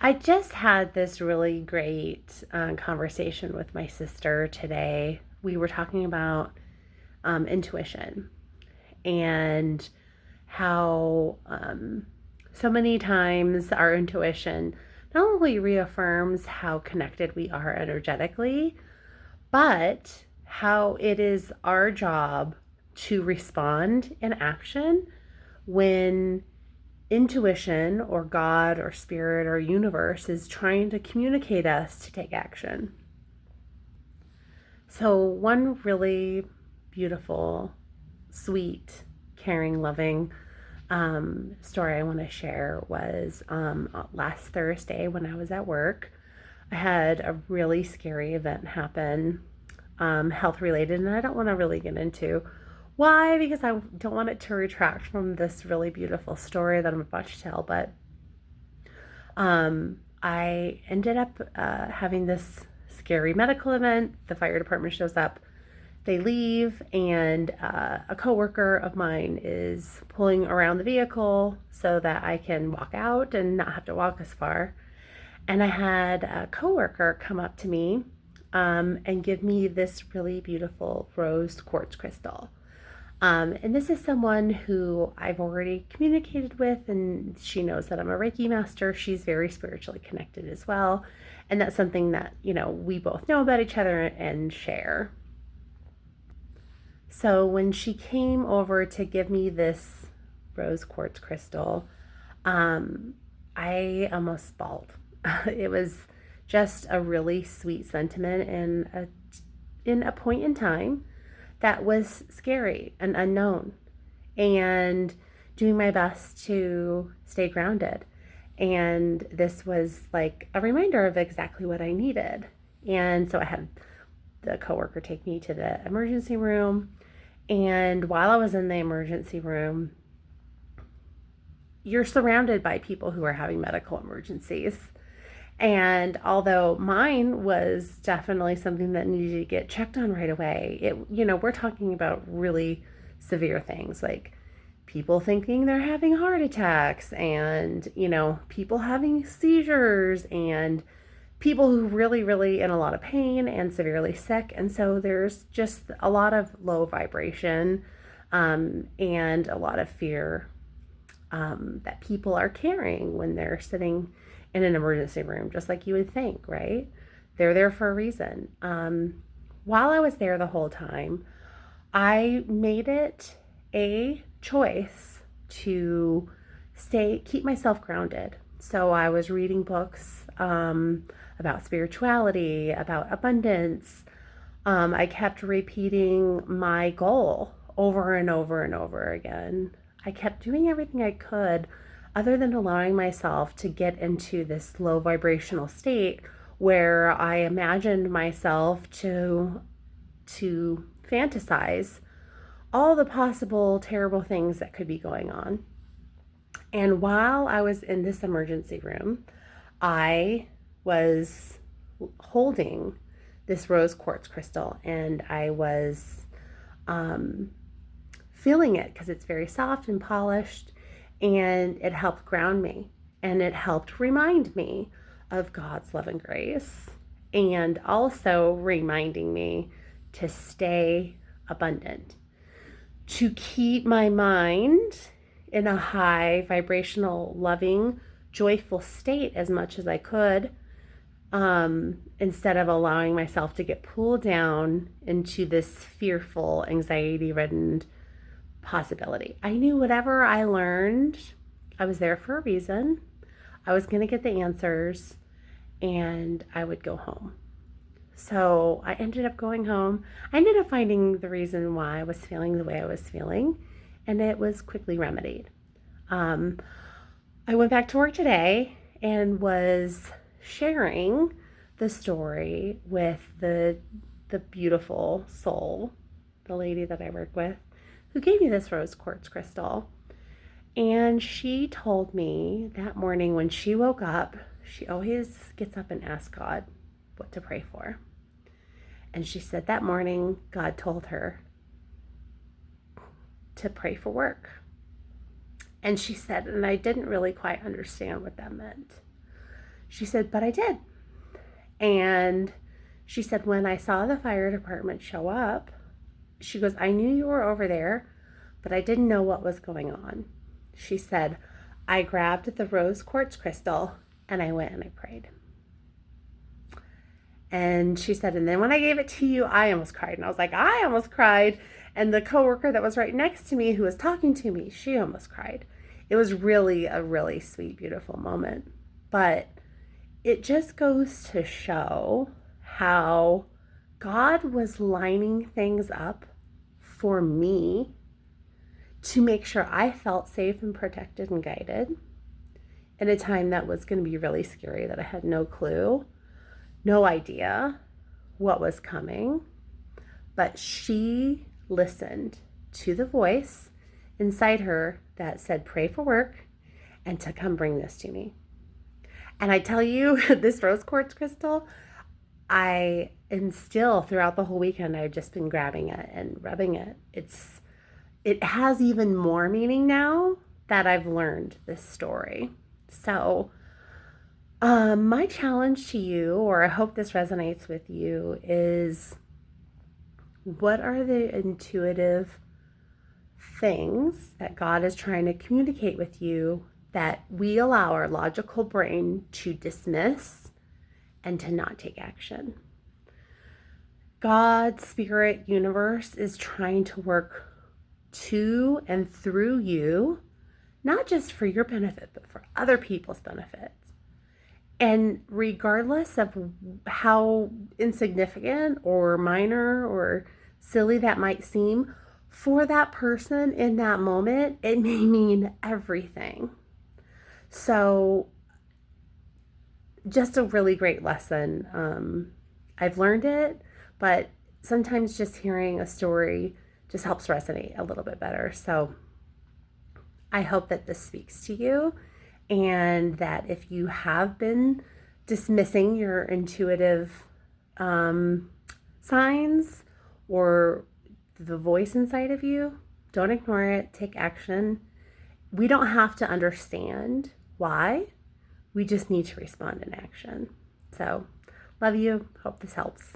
I just had this really great conversation with my sister today. We were talking about intuition and how so many times our intuition not only reaffirms how connected we are energetically, but how it is our job to respond in action when intuition or God or spirit or universe is trying to communicate us to take action. So, one really beautiful, sweet, caring, loving story I want to share was last Thursday when I was at work. I had a really scary event happen, health related, and I don't want to really get into why, because I don't want it to retract from this really beautiful story that I'm about to tell. But I ended up having this scary medical event. The fire department shows up, they leave, and a coworker of mine is pulling around the vehicle so that I can walk out and not have to walk as far. And I had a coworker come up to me and give me this really beautiful rose quartz crystal. And this is someone who I've already communicated with, and she knows that I'm a Reiki master. She's very spiritually connected as well. And that's something that, we both know about each other and share. So when she came over to give me this rose quartz crystal, I almost bawled. It was just a really sweet sentiment and in a point in time that was scary and unknown, and doing my best to stay grounded. And this was like a reminder of exactly what I needed. And so I had the coworker take me to the emergency room. And while I was in the emergency room, you're surrounded by people who are having medical emergencies. And although mine was definitely something that needed to get checked on right away, we're talking about really severe things like people thinking they're having heart attacks and, people having seizures and people who really, really in a lot of pain and severely sick. And so there's just a lot of low vibration and a lot of fear that people are carrying when they're sitting in an emergency room, just like you would think, right? They're there for a reason. While I was there the whole time, I made it a choice to keep myself grounded. So I was reading books about spirituality, about abundance. I kept repeating my goal over and over and over again. I kept doing everything I could other than allowing myself to get into this low vibrational state where I imagined myself to fantasize all the possible terrible things that could be going on. And while I was in this emergency room, I was holding this rose quartz crystal, and I was feeling it because it's very soft and polished, and it helped ground me, and it helped remind me of God's love and grace, and also reminding me to stay abundant, to keep my mind in a high vibrational, loving, joyful state as much as I could, instead of allowing myself to get pulled down into this fearful, anxiety ridden possibility. I knew whatever I learned, I was there for a reason. I was going to get the answers, and I would go home. So I ended up going home. I ended up finding the reason why I was feeling the way I was feeling, and it was quickly remedied. I went back to work today and was sharing the story with the beautiful soul, the lady that I work with, who gave me this rose quartz crystal. And she told me that morning when she woke up, she always gets up and asks God what to pray for. And she said that morning, God told her to pray for work. And she said, and I didn't really quite understand what that meant. She said, but I did. And she said, when I saw the fire department show up, she goes, I knew you were over there, but I didn't know what was going on. She said, I grabbed the rose quartz crystal and I went and I prayed. And she said, and then when I gave it to you, I almost cried. And I was like, I almost cried. And the coworker that was right next to me who was talking to me, she almost cried. It was really a really sweet, beautiful moment. But it just goes to show how God was lining things up for me to make sure I felt safe and protected and guided in a time that was going to be really scary, that I had no clue, no idea what was coming. But she listened to the voice inside her that said, pray for work and to come bring this to me. And I tell you, this rose quartz crystal, I am still throughout the whole weekend, I've just been grabbing it and rubbing it. It has even more meaning now that I've learned this story. So my challenge to you, or I hope this resonates with you, is what are the intuitive things that God is trying to communicate with you that we allow our logical brain to dismiss and to not take action? God, spirit, universe is trying to work to and through you, not just for your benefit, but for other people's benefits. And regardless of how insignificant or minor or silly that might seem, for that person in that moment, it may mean everything. So just a really great lesson. I've learned it, but sometimes just hearing a story just helps resonate a little bit better. So I hope that this speaks to you, and that if you have been dismissing your intuitive signs or the voice inside of you, don't ignore it. Take action. We don't have to understand why. We just need to respond in action. So, love you. Hope this helps.